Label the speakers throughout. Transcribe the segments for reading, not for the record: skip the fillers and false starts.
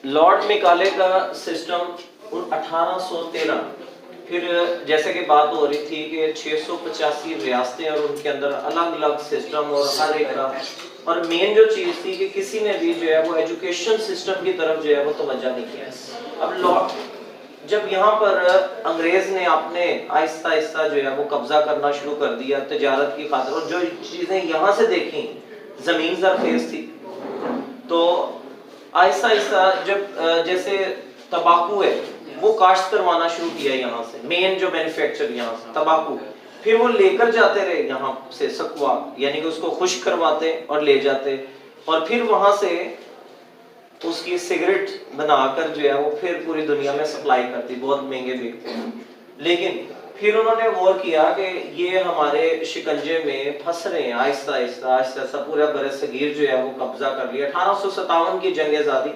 Speaker 1: Lord Macaulay का system 1813, फिर जैसे कि बात हो रही थी कि 685 रियासतें और उनके अंदर अलग अलग सिस्टम और हर एक का, और मेन जो चीज़ थी कि किसी ने भी जो है वो एजुकेशन सिस्टम की तरफ जो है वो तवज्जो नहीं किया। अब लॉर्ड जब यहाँ पर अंग्रेज ने अपने आहिस्ता आहिस्ता जो है वो कब्जा करना शुरू कर दिया तिजारत की खातिर, और जो चीज़ें यहाँ से देखी ज़मीन ज़रखेज़ थी, तो आहिस्ता आहिस्ता जब जैसे तंबाकू है वो काश्त करवाना शुरू किया यहाँ से, मेन जो मैन्युफैक्चर यहाँ से तंबाकू, फिर वो लेकर जाते रहे यहाँ से सकवा, यानी कि उसको खुश्क करवाते और ले जाते, और फिर वहां से उसकी सिगरेट बनाकर जो है वो फिर पूरी दुनिया में सप्लाई करती, बहुत महंगे बिकते हैं। लेकिन फिर उन्होंने गौर किया कि ये हमारे शिकंजे में फंस रहे हैं, आहिस्ता आहिस्ता आहिस्ता आहिस्ता पूरा बरसगीर जो है वो कब्जा कर लिया। 1857 की जंग आज़ादी,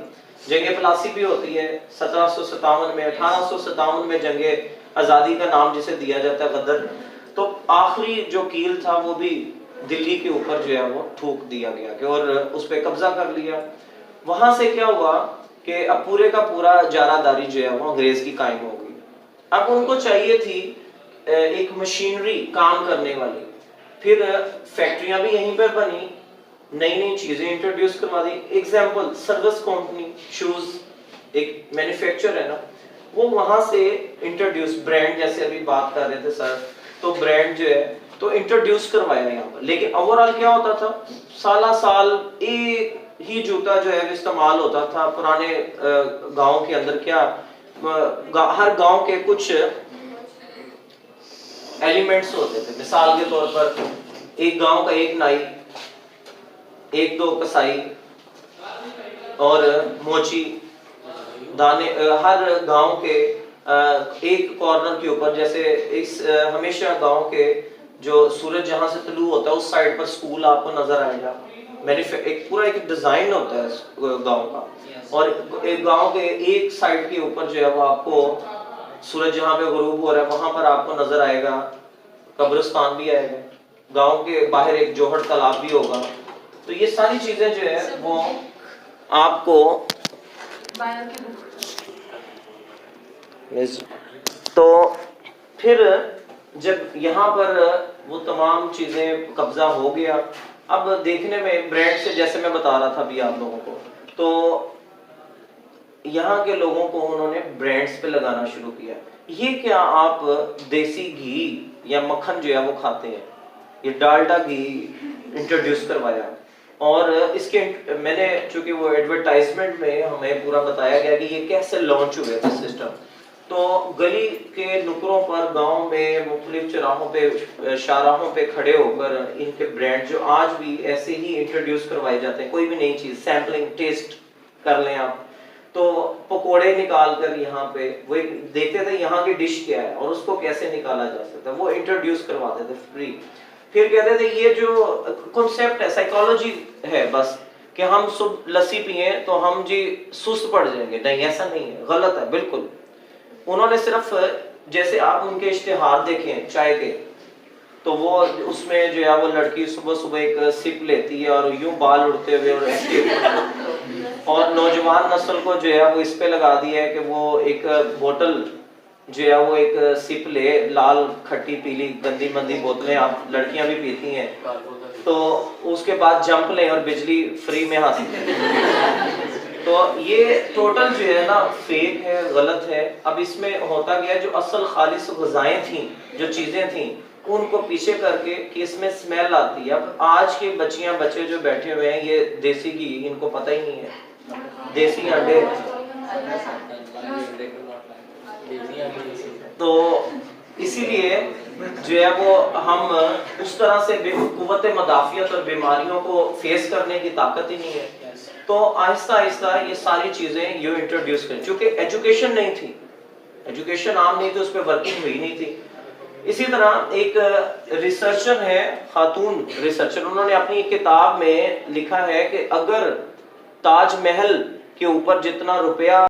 Speaker 1: जंग प्लासी भी होती है 1757 में, 1857 में जंग आज़ादी का नाम जिसे दिया जाता है गदर, तो आखिरी जो कील था वो भी दिल्ली के ऊपर जो है वो ठोक दिया गया कि और उस पर कब्जा कर लिया। वहां से क्या हुआ कि अब पूरे का पूरा जारादारी जो है वो अंग्रेज की कायम हो गई। अब उनको चाहिए थी एक मशीनरी काम करने वाली, फिर फैक्ट्रियां भी यहीं पर बनी, नई नई चीजें इंट्रोड्यूस करवा दी। एग्जांपल सर्विस कंपनी, शूज एक मैन्युफैक्चर है ना, वो वहां से इंट्रोड्यूस, ब्रांड जैसे अभी बात कर रहे थे सर, तो ब्रांड जो है तो इंट्रोड्यूस करवाया यहाँ पर। लेकिन ओवरऑल क्या होता था, साला साल एक ही जूता जो है इस्तेमाल होता था। पुराने गांव के अंदर क्या हर गांव के कुछ एलिमेंट्स होते थे, मिसाल के तौर पर एक गांव का एक नाई, एक दो कसाई और मोची दाने, हर गांव के एक कॉर्नर के ऊपर, जैसे इस हमेशा गांव के जो सूरज जहां से तुलू होता है उस साइड पर स्कूल आपको नजर आएगा। एक पूरा एक डिजाइन होता है गांव का, और एक गांव के एक साइड के ऊपर जो है वो आपको सूरज जहां पे गुरूब हो रहा है वहां पर आपको नजर आएगा कब्रिस्तान भी आएगा, गांव के बाहर एक जोहड़ तालाब भी होगा। तो ये सारी चीजें जो है वो आपको तो फिर जब यहाँ पर वो तमाम चीजें कब्जा हो गया, अब देखने में ब्रांड से, जैसे मैं बता रहा था अभी आप लोगों को, तो यहाँ के लोगों को उन्होंने ब्रांड्स पे लगाना शुरू किया। ये क्या आप देसी घी या मक्खन जो है वो खाते हैं, ये डालडा घी इंट्रोड्यूस करवाया, और इसके मैंने चूंकि वो एडवर्टाइजमेंट में हमें पूरा बताया गया कि ये कैसे लॉन्च हुए थे सिस्टम। तो गली के नुकरों पर, गांव में मुख्तलिफ चौराहों पे, शाहराहों पे खड़े होकर इनके ब्रांड जो आज भी ऐसे ही इंट्रोड्यूस करवाए जाते हैं। कोई भी नई चीज सैम्पलिंग टेस्ट कर लें आप, तो पकोड़े निकाल कर यहाँ पे वो देखते थे यहाँ की डिश क्या है और उसको कैसे निकाला जा सकता है, वो इंट्रोड्यूस करवाते थे फ्री। फिर कहते थे ये जो कॉन्सेप्ट है, साइकोलॉजी है बस, कि हम सुबह लस्सी पिए तो हम जी सुस्त पड़ जाएंगे, नहीं ऐसा नहीं है, गलत है बिल्कुल। उन्होंने सिर्फ, जैसे आप उनके इश्तिहार देखें चाय के, तो वो उसमें जो है वो लड़की सुबह सुबह एक सिप लेती है और यूं बाल उड़ते हुए और नौजवान नस्ल को जो है वो इस पे लगा दिया है कि वो एक बोतल जो है वो एक सिप ले, लाल खट्टी पीली गंदी मंदी बोतलें आप लड़कियां भी पीती हैं, तो उसके बाद जंप लें और बिजली फ्री में हासिल। तो ये टोटल जो है ना फेक है, गलत है। अब इसमें होता गया जो असल खालिस ग़िज़ाएं थी, जो चीजें थी, उनको पीछे करके कि इसमें स्मेल आती है। अब आज के बच्चियां बच्चे जो बैठे हुए हैं, ये देसी घी इनको पता ही नहीं है, देसी अंडे, तो इसीलिए जो है वो हम उस तरह से कुव्वत मदाफियत और बीमारियों को फेस करने की ताकत ही नहीं है। तो आहिस्ता आहिस्ता ये सारी चीजें यूं इंट्रोड्यूस करें, क्योंकि एजुकेशन नहीं थी, एजुकेशन आम नहीं थी, उस पर वर्किंग हुई नहीं थी। इसी तरह एक रिसर्चर है, खातून रिसर्चर, उन्होंने अपनी किताब में लिखा है कि अगर ताजमहल के ऊपर जितना रुपया